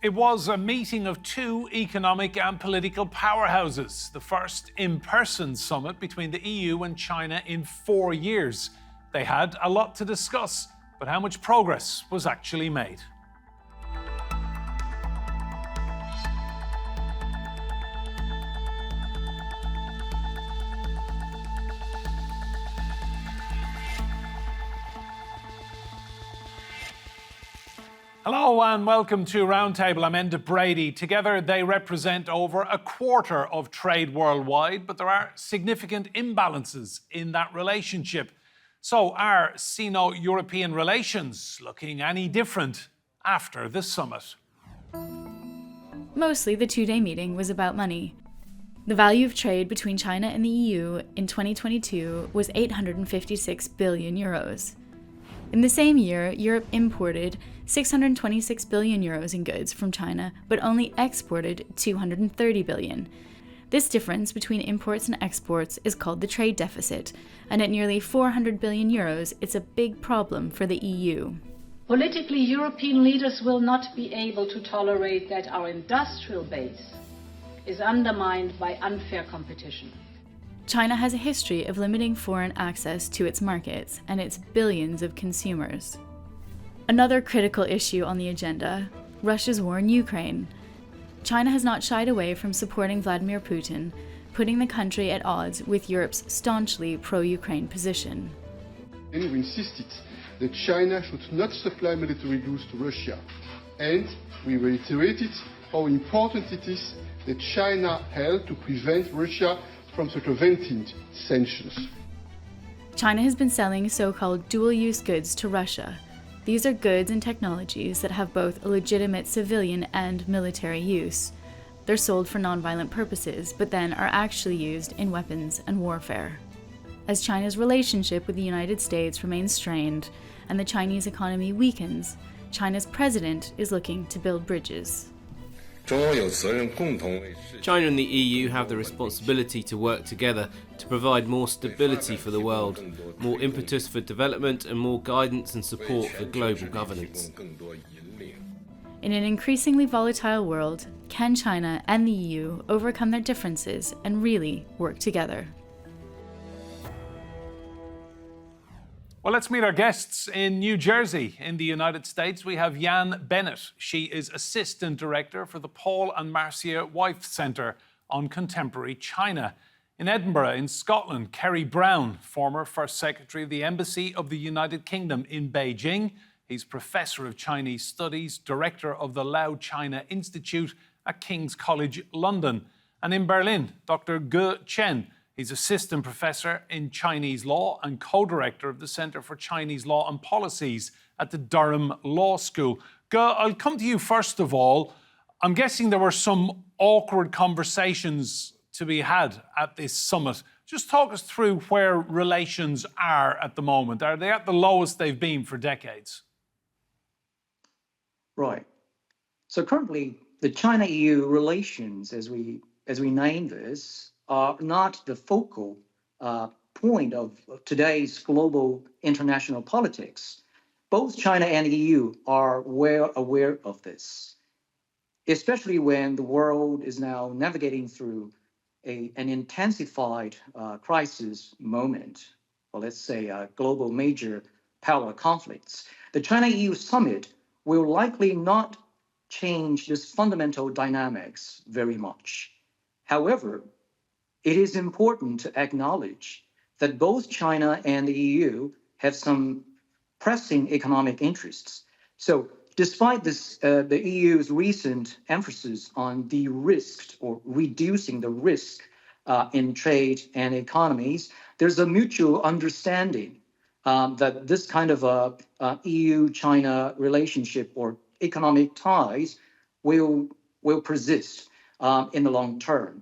It was a meeting of two economic and political powerhouses, the first in-person summit between the EU and China in 4 years. They had a lot to discuss, but how much progress was actually made? Hello and welcome to Roundtable. I'm Enda Brady. Together they represent over a quarter of trade worldwide, but there are significant imbalances in that relationship. So are Sino-European relations looking any different after this summit? Mostly the two-day meeting was about money. The value of trade between China and the EU in 2022 was 856 billion euros. In the same year, Europe imported 626 billion euros in goods from China, but only exported 230 billion. This difference between imports and exports is called the trade deficit, and at nearly 400 billion euros, it's a big problem for the EU. Politically, European leaders will not be able to tolerate that our industrial base is undermined by unfair competition. China has a history of limiting foreign access to its markets and its billions of consumers. Another critical issue on the agenda, Russia's war in Ukraine. China has not shied away from supporting Vladimir Putin, putting the country at odds with Europe's staunchly pro-Ukraine position. And we insisted that China should not supply military goods to Russia. And we reiterated how important it is that China help to prevent Russia from circumventing sanctions. China has been selling so-called dual-use goods to Russia. These are goods and technologies that have both a legitimate civilian and military use. They're sold for non-violent purposes, but then are actually used in weapons and warfare. As China's relationship with the United States remains strained and the Chinese economy weakens, China's president is looking to build bridges. China and the EU have the responsibility to work together to provide more stability for the world, more impetus for development and more guidance and support for global governance. In an increasingly volatile world, can China and the EU overcome their differences and really work together? Well, let's meet our guests in New Jersey. In the United States, we have Bennett. She is Assistant Director for the Paul and Marcia Wythes Centre on Contemporary China. In Edinburgh, in Scotland, Kerry Brown, former First Secretary of the Embassy of the United Kingdom in Beijing. He's Professor of Chinese Studies, Director of the Lao China Institute at King's College London. And in Berlin, Dr. Chen. He's Assistant Professor in Chinese Law and Co-Director of the Centre for Chinese Law and Policies at the Durham Law School. Ge, I'll come to you first of all. I'm guessing there were some awkward conversations to be had at this summit. Just talk us through where relations are at the moment. Are they at the lowest they've been for decades? Right. So currently, the China-EU relations, as we name this, are not the focal point of today's global international politics. Both China and EU are well aware of this, especially when the world is now navigating through an intensified crisis moment, or let's say global major power conflicts. The China-EU summit will likely not change this fundamental dynamics very much. However, it is important to acknowledge that both China and the EU have some pressing economic interests. So despite this, the EU's recent emphasis on de-risked or reducing the risk in trade and economies, there's a mutual understanding that this kind of EU-China relationship or economic ties will persist in the long term.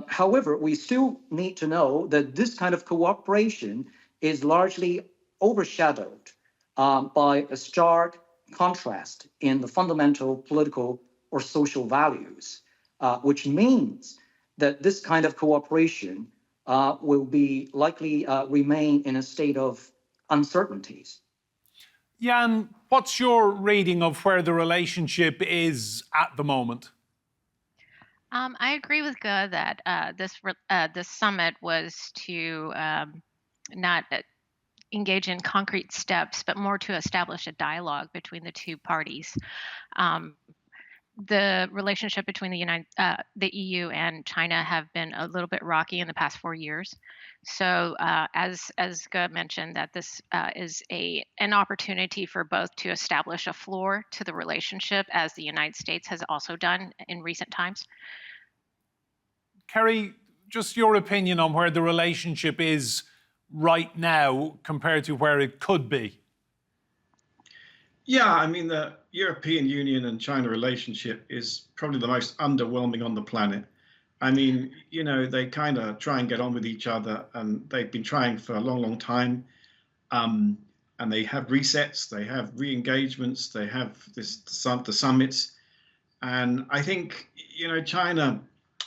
However, we still need to know that this kind of cooperation is largely overshadowed by a stark contrast in the fundamental political or social values, which means that this kind of cooperation will be likely remain in a state of uncertainties. Jan, what's your reading of where the relationship is at the moment? I agree with Ge that this summit was to not engage in concrete steps, but more to establish a dialogue between the two parties. Um, the relationship between the EU and China have been a little bit rocky in the past 4 years. So, as Ge mentioned, that this is an opportunity for both to establish a floor to the relationship, as the United States has also done in recent times. Kerry, just your opinion on where the relationship is right now compared to where it could be. Yeah, I mean, the European Union and China relationship is probably the most underwhelming on the planet. I mean, you know, they kind of try and get on with each other, and they've been trying for a long, long time. And they have resets, they have re-engagements, they have the summits. And I think, you know, China,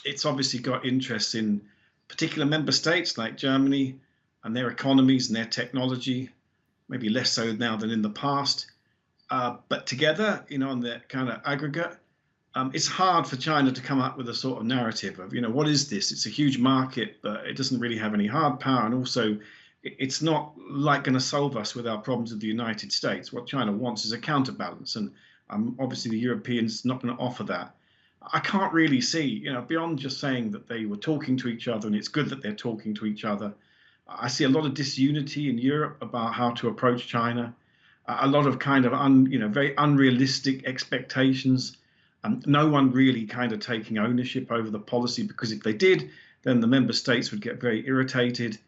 it's obviously got interest in particular member states like Germany and their economies and their technology, maybe less so now than in the past. But together, you know, on the kind of aggregate, it's hard for China to come up with a sort of narrative of, you know, what is this? It's a huge market, but it doesn't really have any hard power. And also, it's not like going to solve us with our problems with the United States. What China wants is a counterbalance. And obviously, the Europeans not going to offer that. I can't really see, you know, beyond just saying that they were talking to each other, and it's good that they're talking to each other. I see a lot of disunity in Europe about how to approach China. A lot of kind of very unrealistic expectations. No one really kind of taking ownership over the policy, because if they did, then the member states would get very irritated.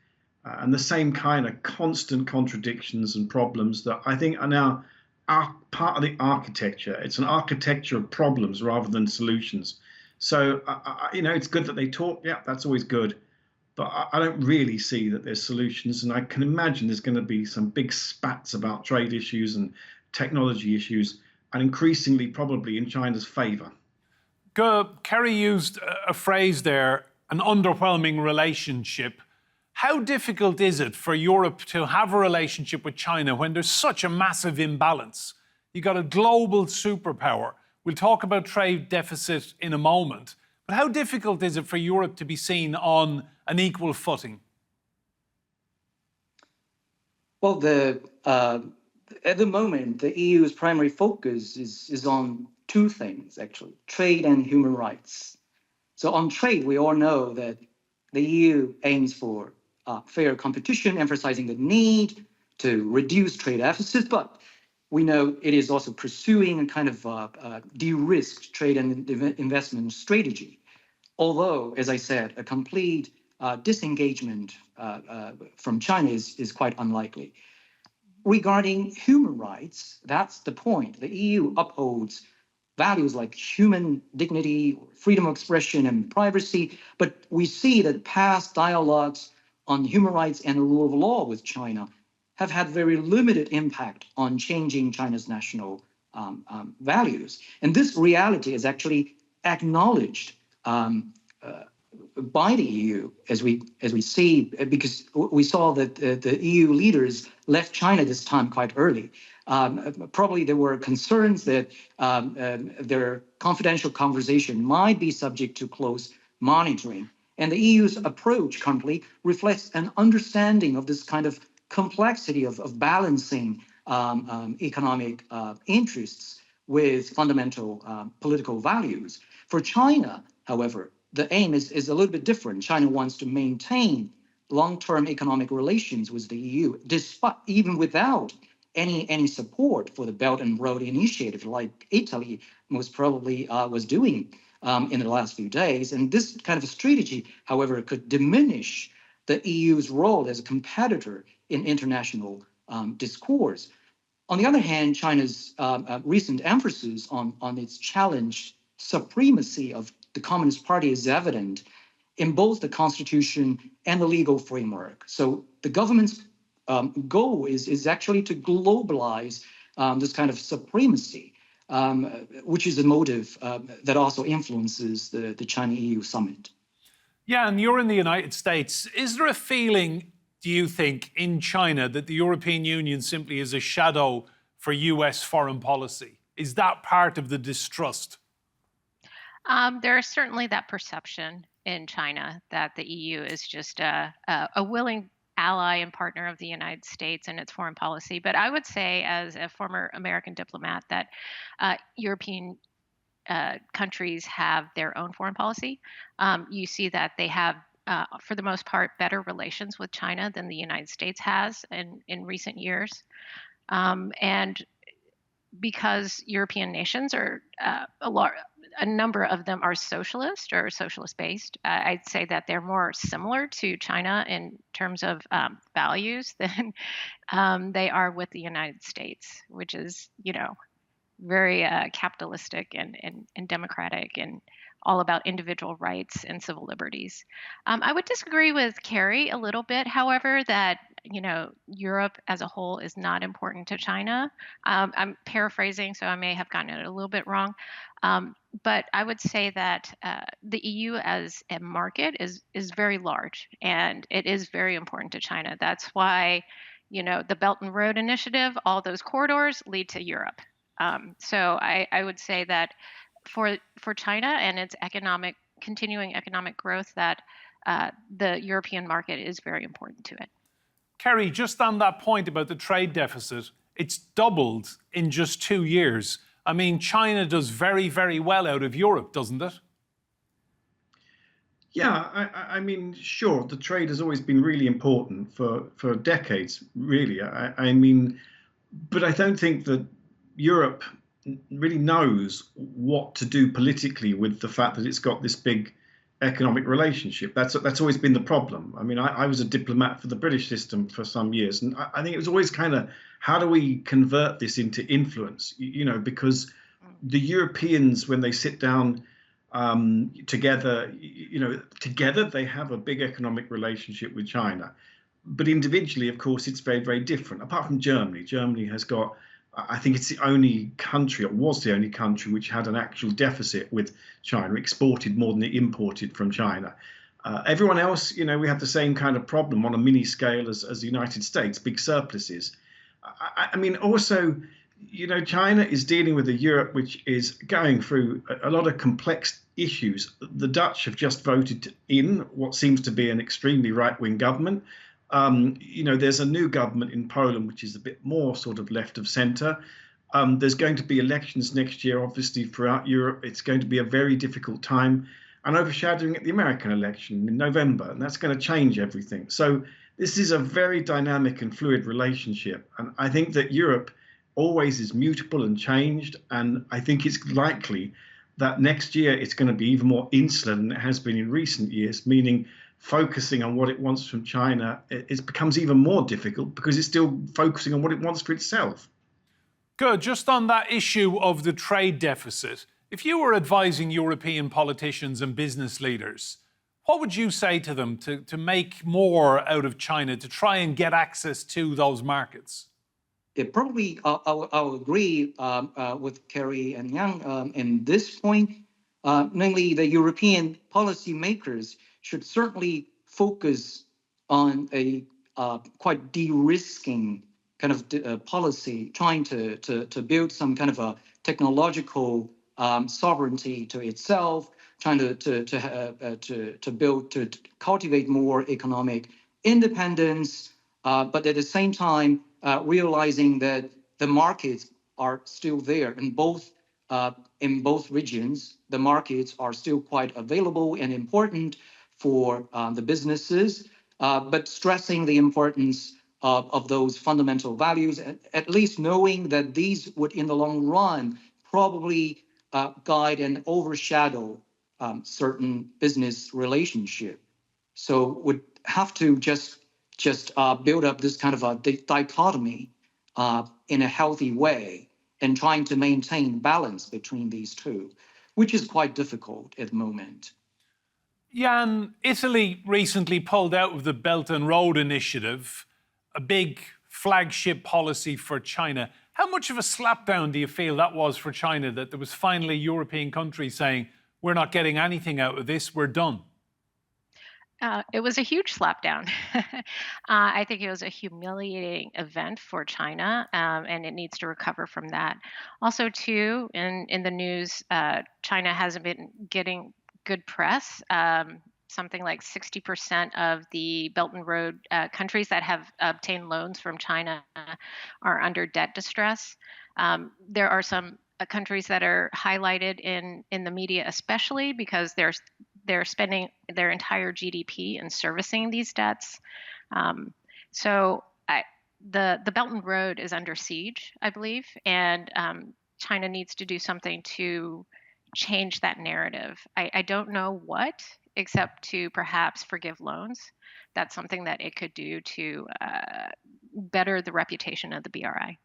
And the same kind of constant contradictions and problems that I think are now part of the architecture. It's an architecture of problems rather than solutions. So, you know, it's good that they talk. Yeah, that's always good. But I don't really see that there's solutions. And I can imagine there's going to be some big spats about trade issues and technology issues, and increasingly probably in China's favor. Kerry used a phrase there, an underwhelming relationship. How difficult is it for Europe to have a relationship with China when there's such a massive imbalance? You've got a global superpower. We'll talk about trade deficit in a moment. But how difficult is it for Europe to be seen on an equal footing? Well, at the moment, the EU's primary focus is on two things, actually, trade and human rights. So on trade, we all know that the EU aims for fair competition, emphasizing the need to reduce trade deficits, but we know it is also pursuing a kind of de-risked trade and investment strategy. Although, as I said, a complete disengagement from China is quite unlikely. Regarding human rights, that's the point. The EU upholds values like human dignity, freedom of expression, and privacy, but we see that past dialogues on human rights and the rule of law with China have had very limited impact on changing China's national values. And this reality is actually acknowledged by the EU, as we see, because we saw that the EU leaders left China this time quite early. Probably there were concerns that their confidential conversation might be subject to close monitoring. And the EU's approach currently reflects an understanding of this kind of complexity of balancing economic interests with fundamental political values. For China, however, the aim is a little bit different. China wants to maintain long-term economic relations with the EU, despite even without any support for the Belt and Road Initiative, like Italy most probably was doing in the last few days. And this kind of a strategy, however, could diminish the EU's role as a competitor in international discourse. On the other hand, China's recent emphasis on its challenged supremacy of the Communist Party is evident in both the constitution and the legal framework. So the government's goal is actually to globalize this kind of supremacy, which is a motive that also influences the China-EU summit. Yeah, and you're in the United States. Is there a feeling, do you think, in China that the European Union simply is a shadow for US foreign policy? Is that part of the distrust? There is certainly that perception in China that the EU is just a willing ally and partner of the United States and its foreign policy. But I would say, as a former American diplomat, that European countries have their own foreign policy. You see that they have, for the most part, better relations with China than the United States has in recent years. And because European nations are a number of them are socialist or socialist based. I'd say that they're more similar to China in terms of values than they are with the United States, which is, very capitalistic and democratic and all about individual rights and civil liberties. I would disagree with Kerry a little bit, however, that Europe as a whole is not important to China. I'm paraphrasing, so I may have gotten it a little bit wrong. But I would say that the EU as a market is very large, and it is very important to China. That's why, the Belt and Road Initiative, all those corridors lead to Europe. So I would say that for China and its continuing economic growth, that the European market is very important to it. Kerry, just on that point about the trade deficit, it's doubled in just 2 years. I mean, China does very, very well out of Europe, doesn't it? Yeah, I mean, sure, the trade has always been really important for decades, really. I mean, but I don't think that Europe really knows what to do politically with the fact that it's got this big economic relationship. That's always been the problem. I mean, I was a diplomat for the British system for some years, and I think it was always kind of, how do we convert this into influence? Because the Europeans, when they sit down together, together they have a big economic relationship with China. But individually, of course, it's very, very different. Apart from Germany. Germany has got, I think it's the only country, or was the only country, which had an actual deficit with China, exported more than it imported from China. Everyone else, we have the same kind of problem on a mini scale as the United States, big surpluses. I mean, also, China is dealing with a Europe which is going through a lot of complex issues. The Dutch have just voted in what seems to be an extremely right-wing government. There's a new government in Poland, which is a bit more sort of left of centre. There's going to be elections next year, obviously, throughout Europe. It's going to be a very difficult time, and overshadowing it, the American election in November, and that's going to change everything. So this is a very dynamic and fluid relationship, and I think that Europe always is mutable and changed, and I think it's likely that next year it's going to be even more insular than it has been in recent years, meaning focusing on what it wants from China, it becomes even more difficult because it's still focusing on what it wants for itself. Good. Just on that issue of the trade deficit, if you were advising European politicians and business leaders, what would you say to them to make more out of China, to try and get access to those markets? Probably I'll agree with Kerry and Yang in this point. Namely, the European policymakers should certainly focus on a quite de-risking kind of policy, trying to build some kind of a technological sovereignty to itself, trying to cultivate more economic independence, but at the same time realizing that the markets are still there in both regions. The markets are still quite available and important for the businesses, but stressing the importance of those fundamental values, at least knowing that these would, in the long run, probably guide and overshadow certain business relationship. So would have to just build up this kind of a dichotomy in a healthy way and trying to maintain balance between these two, which is quite difficult at the moment. Jan, Italy recently pulled out of the Belt and Road Initiative, a big flagship policy for China. How much of a slapdown do you feel that was for China, that there was finally European countries saying, we're not getting anything out of this, we're done? It was a huge slapdown. I think it was a humiliating event for China, and it needs to recover from that. Also, too, in the news, China hasn't been getting good press. Something like 60% of the Belt and Road countries that have obtained loans from China are under debt distress. There are some countries that are highlighted in the media, especially because they're spending their entire GDP in servicing these debts. So the Belt and Road is under siege, I believe, and China needs to do something to change that narrative. I don't know what, except to perhaps forgive loans. That's something that it could do to better the reputation of the BRI.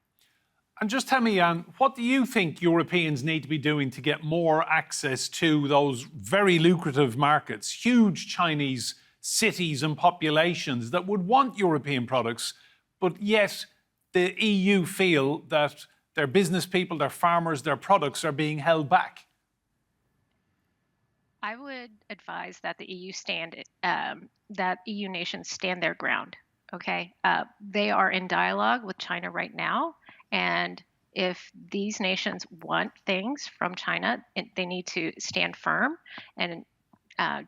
And just tell me, Jan, what do you think Europeans need to be doing to get more access to those very lucrative markets, huge Chinese cities and populations that would want European products, but yet the EU feel that their business people, their farmers, their products are being held back? I would advise that the EU nations stand their ground. Okay, they are in dialogue with China right now, and if these nations want things from China, they need to stand firm and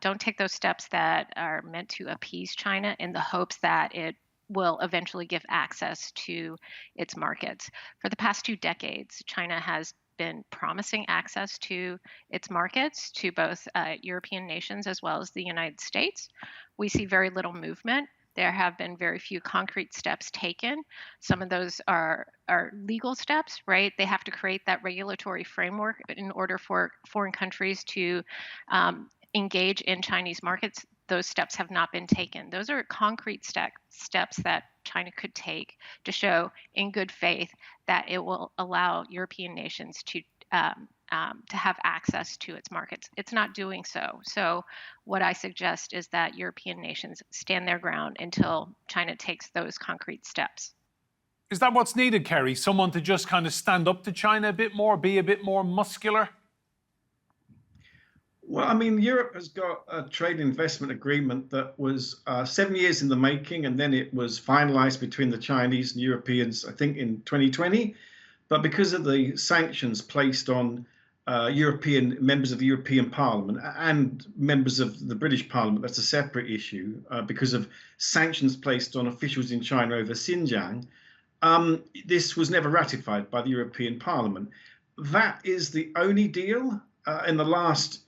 don't take those steps that are meant to appease China in the hopes that it will eventually give access to its markets. For the past 2 decades, China has been promising access to its markets to both European nations as well as the United States. We see very little movement. There have been very few concrete steps taken. Some of those are legal steps, right? They have to create that regulatory framework in order for foreign countries to engage in Chinese markets. Those steps have not been taken. Those are concrete steps that China could take to show in good faith that it will allow European nations to have access to its markets. It's not doing so. So what I suggest is that European nations stand their ground until China takes those concrete steps. Is that what's needed, Kerry? Someone to just kind of stand up to China a bit more, be a bit more muscular? Well, I mean, Europe has got a trade investment agreement that was 7 years in the making, and then it was finalized between the Chinese and Europeans, I think, in 2020. But because of the sanctions placed on European members of the European Parliament and members of the British Parliament, that's a separate issue, because of sanctions placed on officials in China over Xinjiang, this was never ratified by the European Parliament. That is the only deal in the last,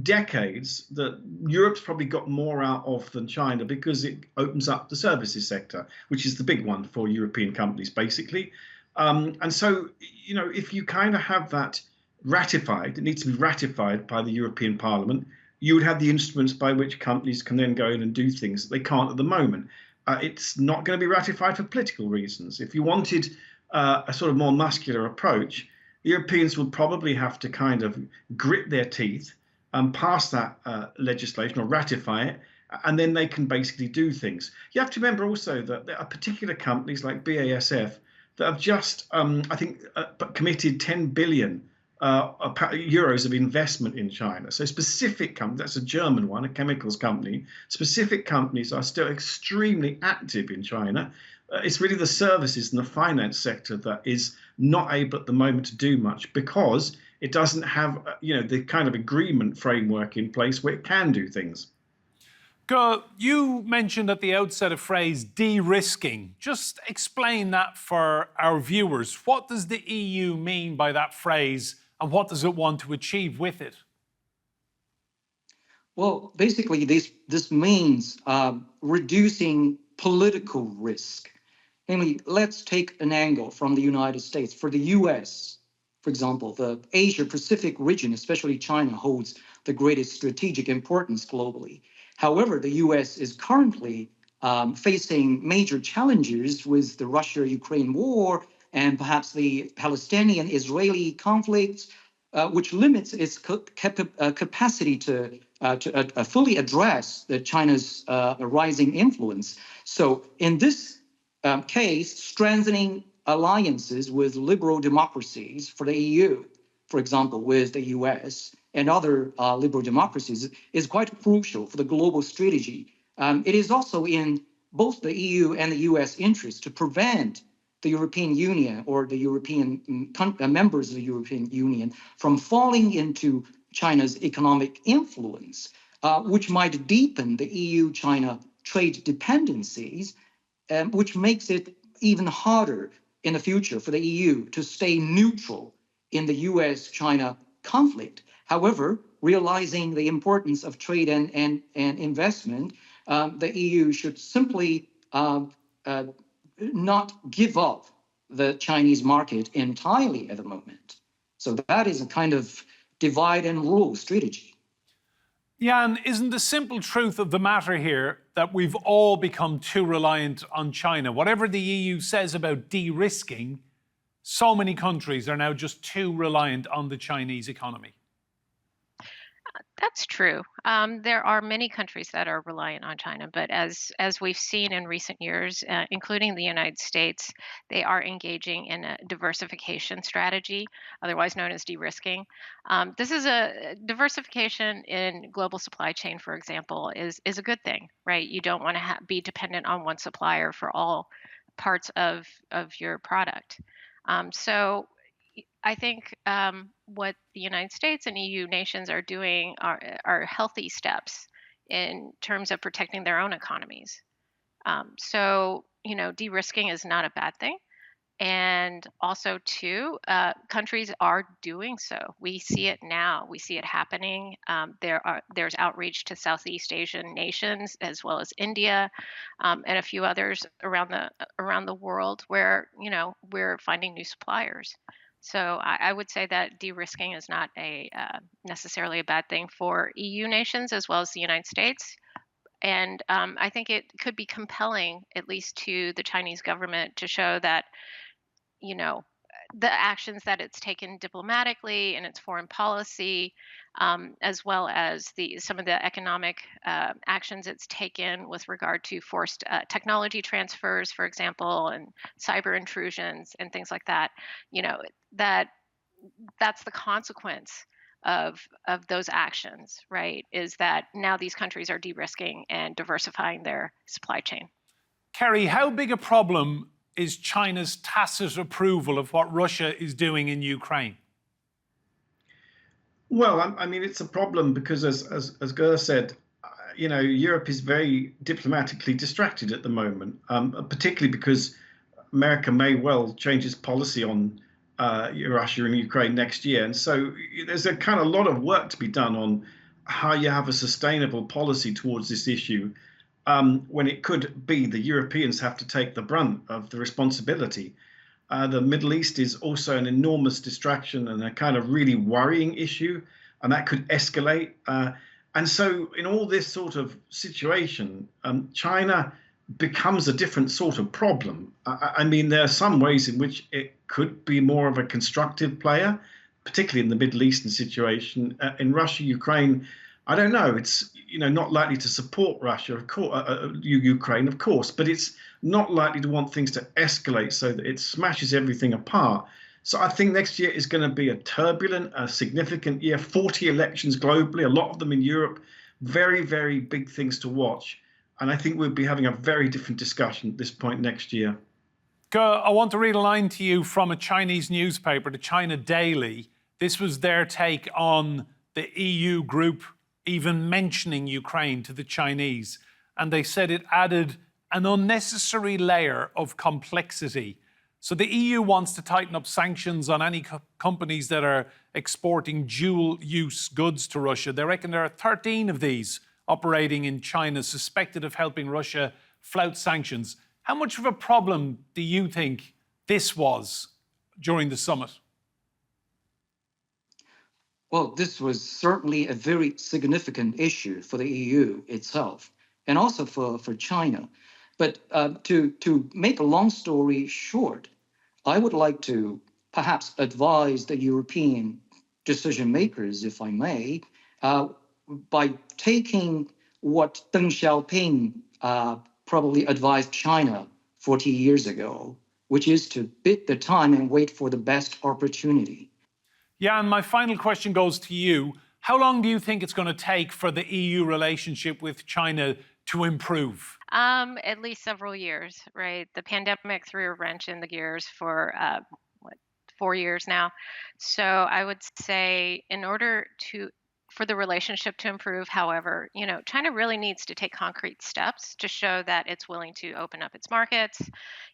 decades that Europe's probably got more out of than China, because it opens up the services sector, which is the big one for European companies, basically. And so, if you kind of have that ratified, it needs to be ratified by the European Parliament, you would have the instruments by which companies can then go in and do things that they can't at the moment. It's not going to be ratified for political reasons. If you wanted a sort of more muscular approach, Europeans will probably have to kind of grit their teeth and pass that legislation or ratify it, and then they can basically do things. You have to remember also that there are particular companies like BASF that have just, I think, committed 10 billion euros of investment in China. So specific companies, that's a German one, a chemicals company, specific companies are still extremely active in China. It's really the services and the finance sector that is not able at the moment to do much, because it doesn't have, the kind of agreement framework in place where it can do things. Ge, you mentioned at the outset a phrase, de-risking. Just explain that for our viewers. What does the EU mean by that phrase, and what does it want to achieve with it? Well, basically, this means reducing political risk. Namely, let's take an angle from the United States. For the US, for example, the Asia-Pacific region, especially China, holds the greatest strategic importance globally. However, the US is currently facing major challenges with the Russia-Ukraine war and perhaps the Palestinian-Israeli conflict, which limits its capacity to fully address China's rising influence. So in this case, strengthening alliances with liberal democracies for the EU, for example, with the US and other liberal democracies, is quite crucial for the global strategy It is also in both the EU and the US interest to prevent the European Union or the European members of the European Union from falling into China's economic influence, which might deepen the EU-China trade dependencies, which makes it even harder in the future for the EU to stay neutral in the US-China conflict. However, realizing the importance of trade and investment, the EU should simply not give up the Chinese market entirely at the moment. So that is a kind of divide and rule strategy. Jan, isn't the simple truth of the matter here that we've all become too reliant on China? Whatever the EU says about de-risking, so many countries are now just too reliant on the Chinese economy. That's true. There are many countries that are reliant on China, but as we've seen in recent years, including the United States, they are engaging in a diversification strategy, otherwise known as de-risking. This is a diversification in global supply chain, for example, is a good thing, right? You don't want to be dependent on one supplier for all parts of your product. So I think what the United States and EU nations are doing are healthy steps in terms of protecting their own economies. So, de-risking is not a bad thing. And also, too, countries are doing so. We see it now. We see it happening. There's outreach to Southeast Asian nations as well as India and a few others around the world where we're finding new suppliers. So I would say that de-risking is not necessarily a bad thing for EU nations as well as the United States. And I think it could be compelling, at least to the Chinese government, to show that, the actions that it's taken diplomatically in its foreign policy, as well as some of the economic actions it's taken with regard to forced technology transfers, for example, and cyber intrusions and things like that, that's the consequence of those actions, right? Is that now these countries are de-risking and diversifying their supply chain. Kerry, how big a problem is China's tacit approval of what Russia is doing in Ukraine? Well, I mean, it's a problem because, as Ger said, Europe is very diplomatically distracted at the moment, particularly because America may well change its policy on Russia and Ukraine next year. And so there's a kind of lot of work to be done on how you have a sustainable policy towards this issue, when it could be the Europeans have to take the brunt of the responsibility. The Middle East is also an enormous distraction and a kind of really worrying issue, and that could escalate. And so in all this sort of situation, China becomes a different sort of problem. I mean, there are some ways in which it could be more of a constructive player, particularly in the Middle Eastern situation. In Russia, Ukraine, I don't know. It's not likely to support Russia, of course, Ukraine, of course, but it's not likely to want things to escalate so that it smashes everything apart. So I think next year is going to be a turbulent, a significant year. 40 elections globally, a lot of them in Europe. Very, very big things to watch. And I think we'll be having a very different discussion at this point next year. I want to read a line to you from a Chinese newspaper, the China Daily. This was their take on the EU group even mentioning Ukraine to the Chinese. And they said it added an unnecessary layer of complexity. So the EU wants to tighten up sanctions on any companies that are exporting dual-use goods to Russia. They reckon there are 13 of these operating in China suspected of helping Russia flout sanctions. How much of a problem do you think this was during the summit? Well, this was certainly a very significant issue for the EU itself and also for China. But to make a long story short, I would like to perhaps advise the European decision makers, if I may, by taking what Deng Xiaoping probably advised China 40 years ago, which is to bid the time and wait for the best opportunity. Yeah, and my final question goes to you. How long do you think it's going to take for the EU relationship with China to improve? At least several years, right? The pandemic threw a wrench in the gears for 4 years now. So I would say, in order for the relationship to improve, however, China really needs to take concrete steps to show that it's willing to open up its markets,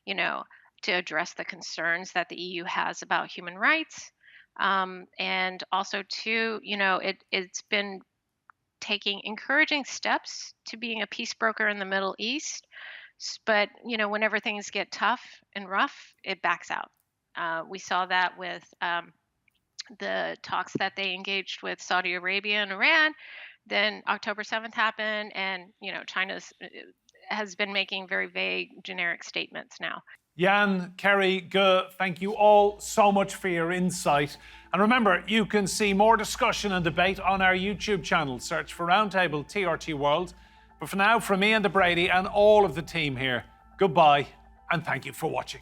to address the concerns that the EU has about human rights, and also it's been taking encouraging steps to being a peace broker in the Middle East. But, whenever things get tough and rough, it backs out. We saw that with the talks that they engaged with Saudi Arabia and Iran. Then October 7th happened, and, China has been making very vague, generic statements now. Jan, Kerry, Ge, thank you all so much for your insight. And remember, you can see more discussion and debate on our YouTube channel. Search for Roundtable TRT World. But for now, from me and the Brady and all of the team here, goodbye and thank you for watching.